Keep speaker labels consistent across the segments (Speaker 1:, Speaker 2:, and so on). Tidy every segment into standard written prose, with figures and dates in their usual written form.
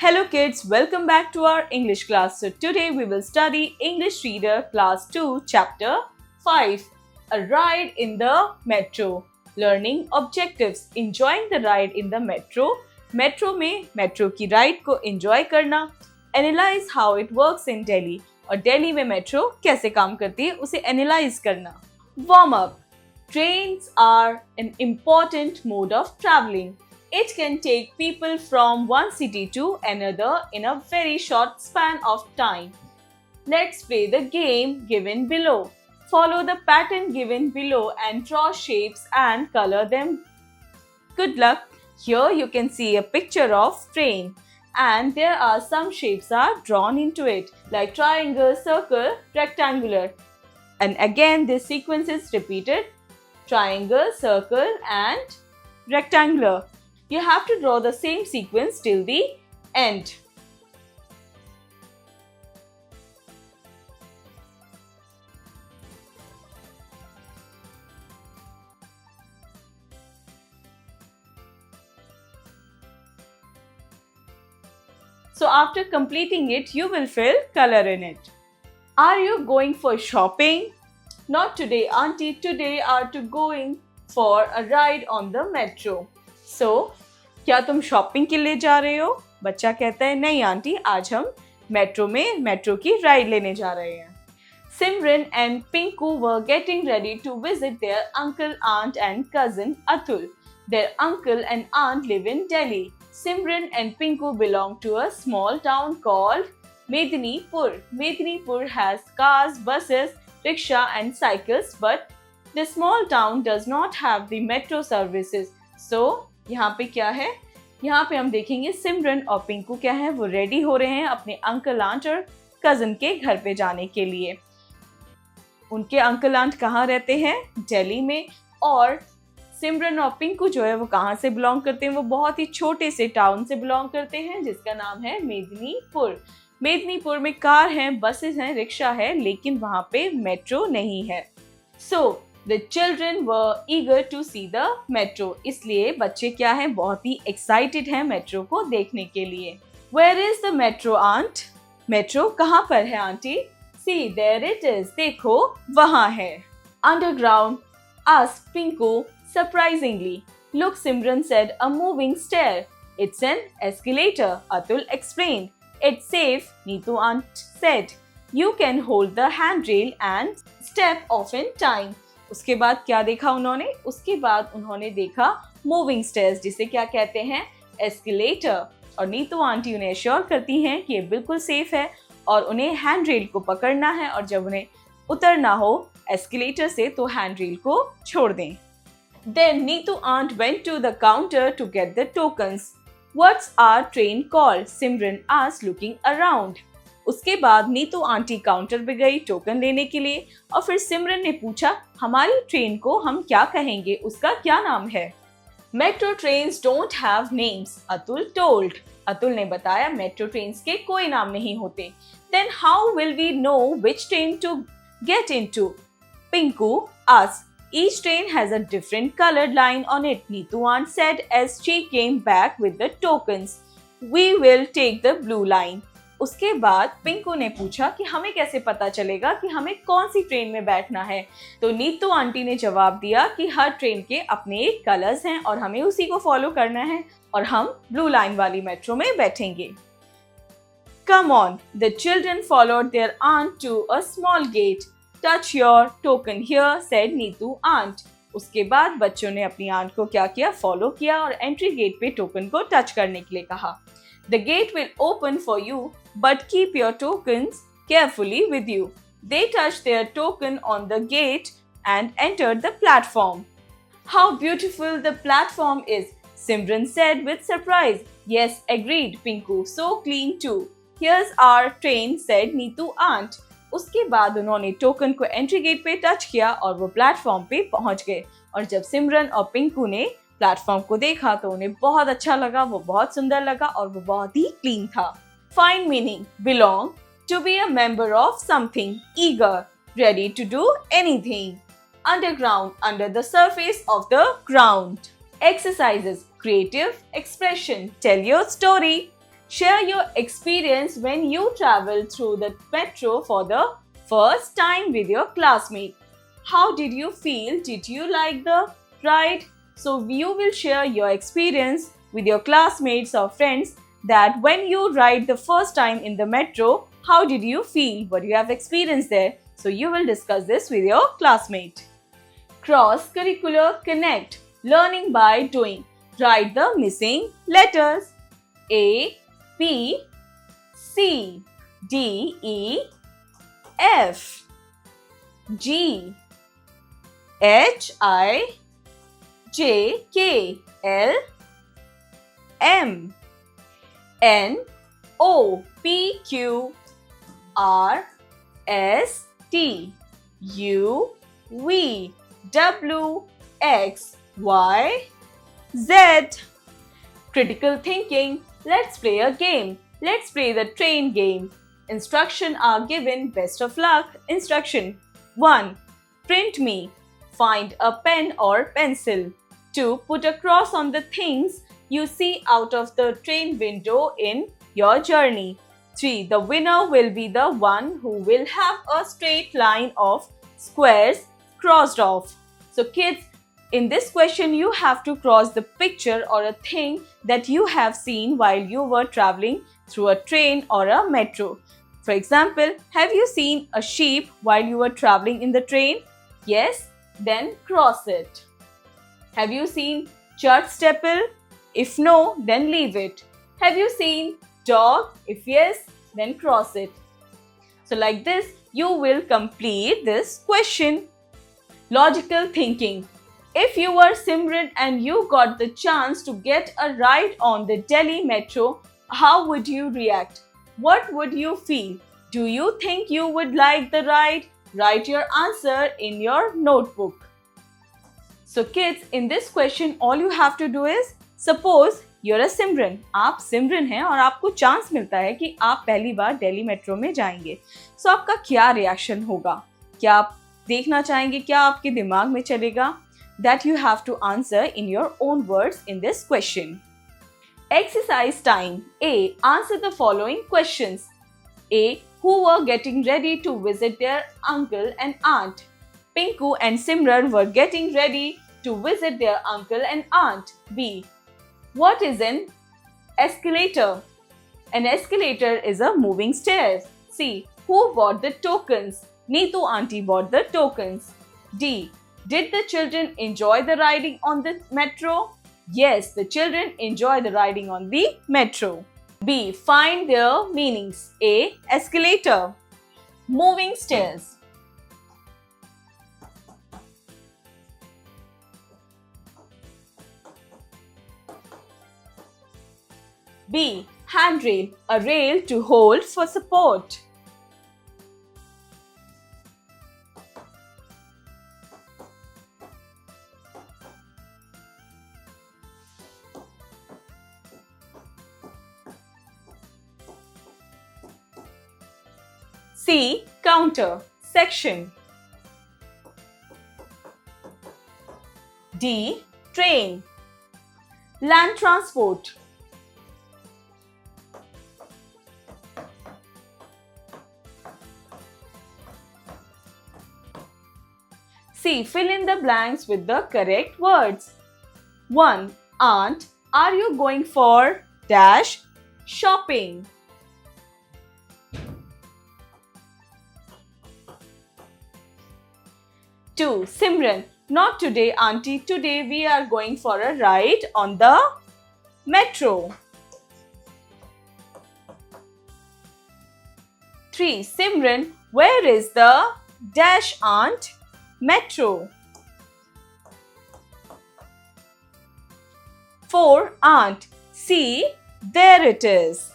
Speaker 1: Hello kids, welcome back to our English class. So today we will study English Reader Class 2 Chapter 5, A Ride in the Metro. Learning Objectives, Enjoying the Ride in the Metro. Metro में metro की ride को enjoy करना. Analyze how it works in Delhi. और दिल्ली में metro कैसे काम करती है उसे analyze करना. Warm up. Trains are an important mode of traveling. It can take people from one city to another in a very short span of time. Let's play the game given below. Follow the pattern given below and draw shapes and color them. Good luck. Here you can see a picture of train and there are some shapes are drawn into it like triangle, circle, rectangular. And again this sequence is repeated. Triangle, circle and rectangular. You have to draw the same sequence till the end. So after completing it, you will fill color in it. Are you going for shopping? Not today, auntie. Today are to going for a ride on the metro. So, क्या तुम shopping के लिए जा रहे हो? बच्चा कहता है नहीं आंटी, आज हम मेट्रो की राइड लेने जा रहे हैं. Simran and Pinku were getting ready to visit their uncle, aunt and cousin Atul. Their uncle and aunt live in Delhi. Simran and Pinku belong to a small town called Medinipur. Medinipur has cars, buses, rickshaw and cycles, but the small town does not have the metro services. So, यहाँ पे क्या है? यहाँ पे हम देखेंगे सिमरन और पिंकू क्या है, वो रेडी हो रहे हैं अपने अंकल आंट और कजन के घर पे जाने के लिए. उनके अंकल आंट कहाँ रहते हैं? दिल्ली में. और सिमरन और पिंकू जो है वो कहाँ से बिलोंग करते हैं? वो बहुत ही छोटे से टाउन से बिलोंग करते हैं जिसका नाम है मेदिनीपुर. मेदिनीपुर में कार हैं, बसेस हैं, रिक्शा है, लेकिन वहाँ पे मेट्रो नहीं है. So, The children were eager to see the metro. इसलिए बच्चे क्या हैं, बहुत ही excited हैं मेट्रो को देखने के लिए. Where is the metro, aunt? Metro कहाँ पर है aunty? See, there it is. देखो वहाँ है. Underground, asked Pinku surprisingly. Look, Simran said, a moving stair. It's an escalator, Atul explained. It's safe, Neetu aunt said. You can hold the handrail and step off in time. उसके बाद क्या देखा उन्होंने? उसके बाद उन्होंने देखा मूविंग स्टेयर्स, जिसे क्या कहते हैं? एस्केलेटर. और नीतू आंटी उन्हें एश्योर करती हैं कि ये बिल्कुल सेफ है और उन्हें हैंड रेल को पकड़ना है और जब उन्हें उतरना हो एस्केलेटर से तो हैंड रेल को छोड़ दें. Then Neetu aunt went to the counter to get the tokens. What's our train called? Simran asked looking around. उसके बाद नीतू आंटी काउंटर पे गई टोकन लेने के लिए और फिर सिमरन ने पूछा हमारी ट्रेन को हम क्या कहेंगे, उसका क्या नाम है? Metro trains don't have names, Atul told. Atul ने बताया मेट्रो ट्रेन्स के कोई नाम नहीं होते. Then how will we know which train to get into? Pinku asked. Each train has a different colored line on it, Neetu aunt said as she came back with the tokens. We will take the blue line. उसके बाद पिंकू ने पूछा कि हमें कैसे पता चलेगा कि हमें कौन सी ट्रेन में बैठना है? तो नीतू आंटी ने जवाब दिया कि हर ट्रेन के अपने कलर्स हैं और हमें उसी को फॉलो करना है और हम ब्लू लाइन वाली मेट्रो में बैठेंगे. Come on, the children followed their aunt to a small gate. Touch your token here, said Neetu aunt. उसके बाद बच्चों ने अपनी आंट को क्या किया? फॉलो किया और एंट्री गेट पे टोकन को टच करने के लिए कहा. The gate will open for you, but keep your tokens carefully with you. They touched their token on the gate and entered the platform. How beautiful the platform is, Simran said with surprise. Yes, agreed, Pinku. So clean too. Here's our train, said Neetu aunt. उसके बाद उन्होंने token को entry gate पे touch किया और वो platform पे पहुंच गए. और जब सिमरन और पिंकू ने प्लेटफॉर्म को देखा तो उन्हें बहुत अच्छा लगा, वो बहुत सुंदर लगा और वो बहुत ही क्लीन था. Find meaning. Belong, to be a member of something, eager, ready to do anything. Underground, under the surface of the ground. Exercises. Creative expression. Tell your story. Share your experience when you traveled through the metro for the first time with your classmate. How did you feel? Did you like the ride? So you will share your experience with your classmates or friends that when you ride the first time in the metro, how did you feel? What you have experienced there? So you will discuss this with your classmate. Cross-curricular connect. Learning by doing. Write the missing letters. A, B, C, D, E, F, G, H, I, J, K, L, M, N, O, P, Q, R, S, T, U, V, W, X, Y, Z. Critical thinking. Let's play a game. Let's play the train game. Instructions are given. Best of luck. Instruction 1. Print me. Find a pen or pencil. 2. Put a cross on the things you see out of the train window in your journey. 3. The winner will be the one who will have a straight line of squares crossed off. So kids, in this question, you have to cross the picture or a thing that you have seen while you were traveling through a train or a metro. For example, have you seen a sheep while you were traveling in the train? Yes? Then cross it. Have you seen church steeple? If no, then leave it. Have you seen dog? If yes, then cross it. So like this, you will complete this question. Logical thinking. If you were Simran and you got the chance to get a ride on the Delhi metro, how would you react? What would you feel? Do you think you would like the ride? Write your answer in your notebook. So kids, in this question, all you have to do is, suppose you're a Simran. आप सिमरन हैं और आपको chance मिलता है कि आप पहली बार Delhi metro में जाएंगे. So आपका क्या रिएक्शन होगा? क्या आप देखना चाहेंगे? क्या आपके दिमाग में चलेगा? That you have to answer in your own words in this question. Exercise time. A. Answer the following questions. A. Who were getting ready to visit their uncle and aunt? Pinku and Simran were getting ready to visit their uncle and aunt. B. What is an escalator? An escalator is a moving stairs. C. Who bought the tokens? Neetu auntie bought the tokens. D. Did the children enjoy the riding on the metro? Yes, the children enjoy the riding on the metro. B. Find their meanings. A. Escalator. Moving stairs. B. Handrail. A rail to hold for support. C. Counter. Section. D. Train. Land transport. C. Fill in the blanks with the correct words. 1. Aunt, are you going for dash shopping? 2. Simran, not today auntie, today we are going for a ride on the metro. 3. Simran, where is the dash aunt metro? 4. Aunt, see, there it is.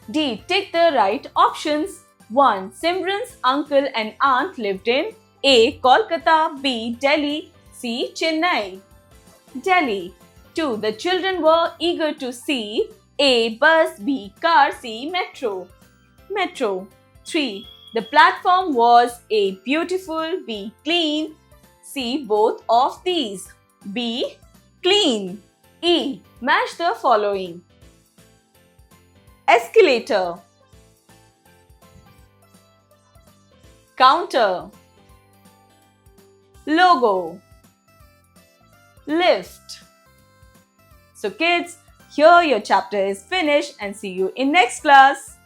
Speaker 1: D. Tick the right options. 1. Simran's uncle and aunt lived in A. Kolkata, B. Delhi, C. Chennai. Delhi. 2. The children were eager to see A. Bus, B. Car, C. Metro. Metro. 3. The platform was A. Beautiful, B. Clean, C. Both of these. B. Clean. E. Match the following. Escalator, counter, logo, lift. So kids, here your chapter is finished and see you in next class.